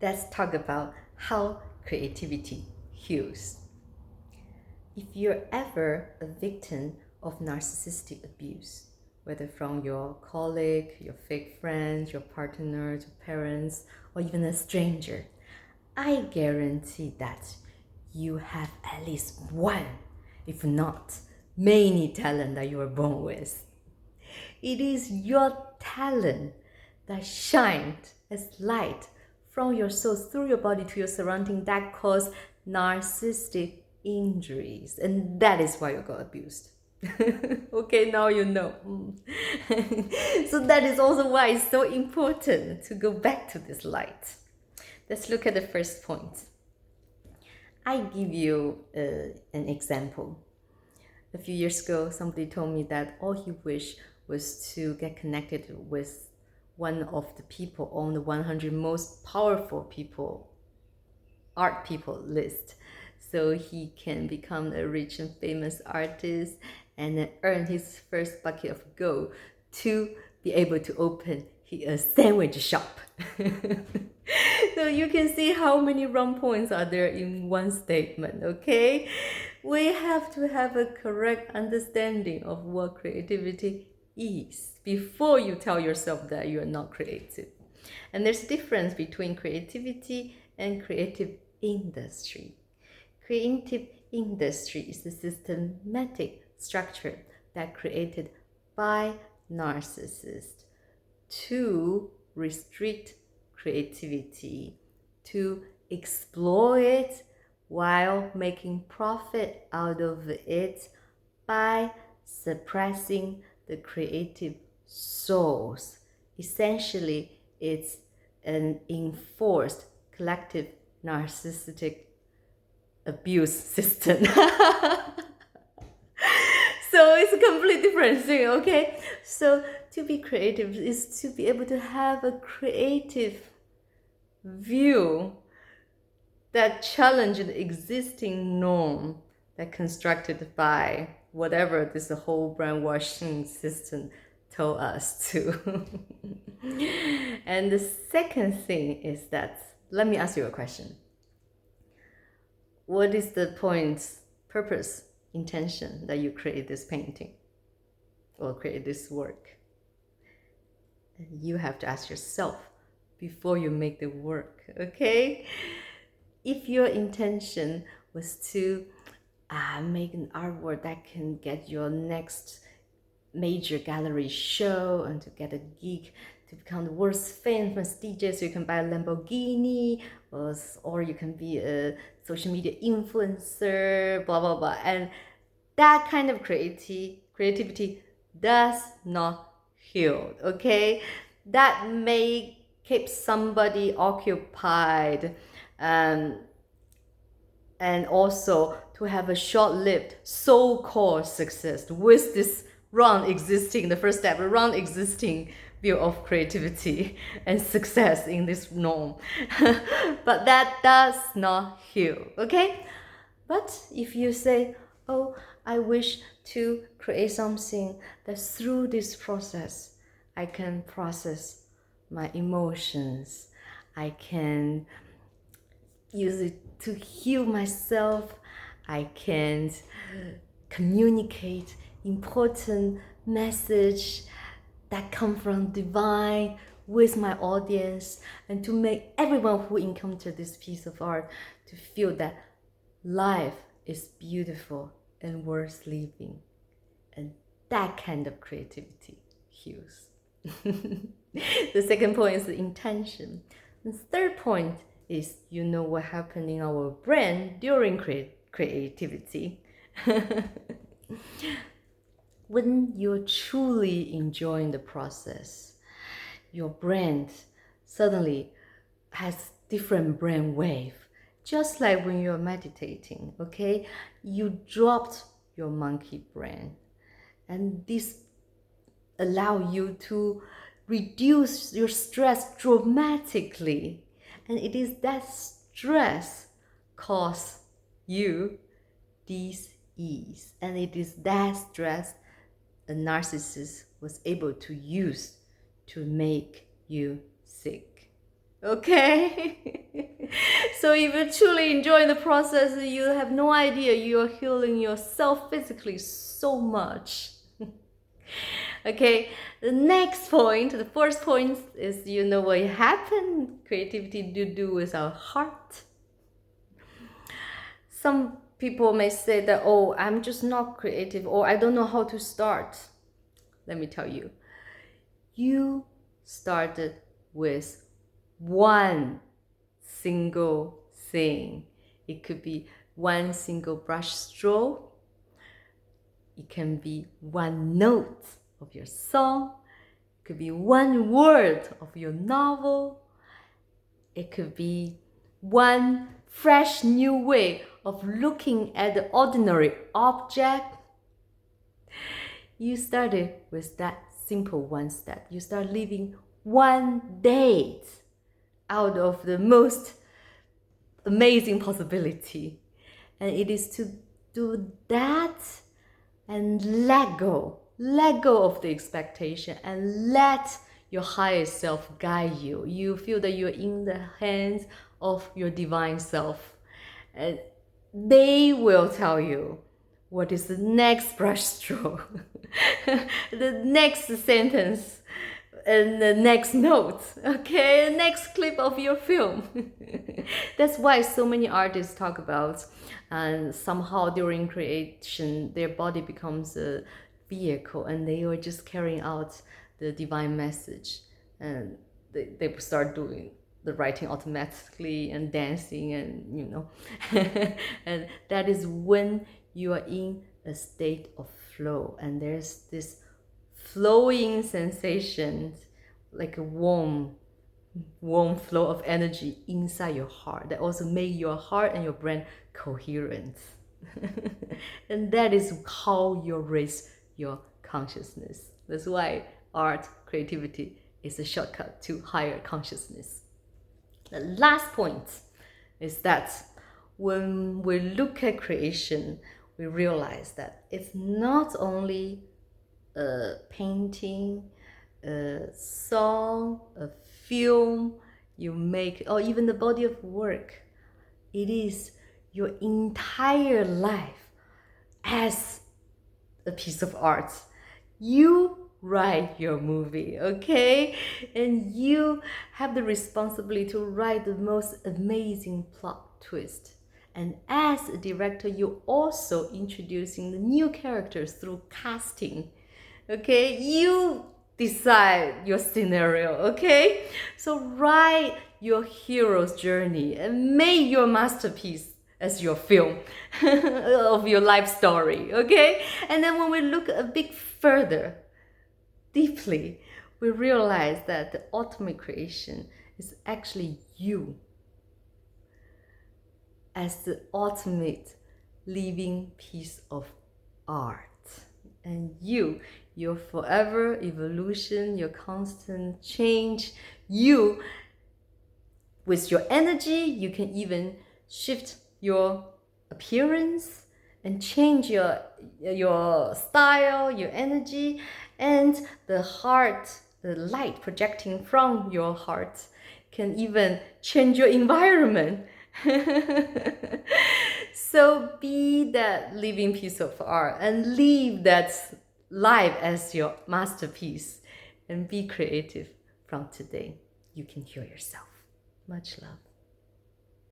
let's talk about how creativity heals. If you're ever a victim of narcissistic abuse, whether from your colleague, your fake friends, your partner, your parents, or even a stranger, I guarantee that you have at least one, if not many talent that you were born with. It is your talent that shined as light from your soul through your body to your surrounding that caused narcissistic injuries. And that is why you got abused. Okay, now you know. So that is also why it's so important to go back to this light. Let's look at the first point. I give you an example. A few years ago, somebody told me that all he wished was to get connected with one of the people on the 100 most powerful people, art people list, so he can become a rich and famous artist and then earn his first bucket of gold to be able to open a sandwich shop. So you can see how many wrong points are there in one statement, okay? We have to have a correct understanding of what creativity is before you tell yourself that you are not creative. And there's a difference between creativity and creative industry. Creative industry is a systematic structure that created by narcissists to restrict creativity, to exploit while making profit out of it by suppressing the creative souls. Essentially, it's an enforced collective narcissistic abuse system. So it's a completely different thing, okay? So to be creative is to be able to have a creative view that challenges the existing norm that constructed by whatever this whole brainwashing system told us to. And the second thing is that, let me ask you a question. What is the point, purpose, intention that you create this painting or create this work? And you have to ask yourself before you make the work, okay? If your intention was to make an artwork that can get your next major gallery show and to get a gig to become the world's famous DJ, so you can buy a Lamborghini, or you can be a social media influencer, blah blah blah, and that kind of creativity does not heal, okay? That may keep somebody occupied, and also to have a short-lived so-called success with this the first step, wrong existing view of creativity and success in this norm. But that does not heal, okay? But if you say, oh, I wish to create something that through this process, I can process my emotions, I can use it to heal myself, I can communicate important message that come from divine with my audience, and to make everyone who encounter this piece of art to feel that life is beautiful and worth living. And that kind of creativity heals. The second point is the intention. The third point is, you know what happened in our brain during creativity. When you're truly enjoying the process, your brain suddenly has different brain wave. Just like when you're meditating, okay? You dropped your monkey brain, and this allow you to reduce your stress dramatically. And it is that stress cause you dis-ease. And it is that stress a narcissist was able to use to make you sick. Okay? So if you're truly enjoying the process, you have no idea you're healing yourself physically so much. Okay, the next point, the first point is, you know what happened? Creativity to do with our heart. Some people may say that, oh, I'm just not creative, or I don't know how to start. Let me tell you, you started with one single thing. It could be one single brush stroke. It can be one note of your song. It could be one word of your novel. It could be one fresh new way of looking at the ordinary object. You started with that simple one step. You start living one day out of the most amazing possibility. And it is to do that and let go of the expectation and let your higher self guide you. You feel that you're in the hands of your divine self, and they will tell you what is the next brushstroke, the next sentence, and the next note, okay, the next clip of your film. That's why so many artists talk about, and somehow during creation their body becomes a vehicle and they are just carrying out the divine message, and they start doing the writing automatically and dancing, and you know. And that is when you are in a state of flow, and there's this flowing sensations, like a warm flow of energy inside your heart that also make your heart and your brain coherent. And that is how you raise your consciousness. That's why art, creativity is a shortcut to higher consciousness. The last point is that when we look at creation, we realize that it's not only a painting, a song, a film you make, or even the body of work. It is your entire life as a piece of art. You write your movie, okay? And you have the responsibility to write the most amazing plot twist. And as a director, you're also introducing the new characters through casting. Okay, you decide your scenario, okay? So write your hero's journey and make your masterpiece as your film of your life story, okay? And then when we look a bit further, deeply, we realize that the ultimate creation is actually you as the ultimate living piece of art. And your forever evolution, your constant change, you, with your energy, you can even shift your appearance and change your style, your energy, and the heart, the light projecting from your heart can even change your environment. So be that living piece of art and live that life as your masterpiece, and be creative from today. You can heal yourself. Much love.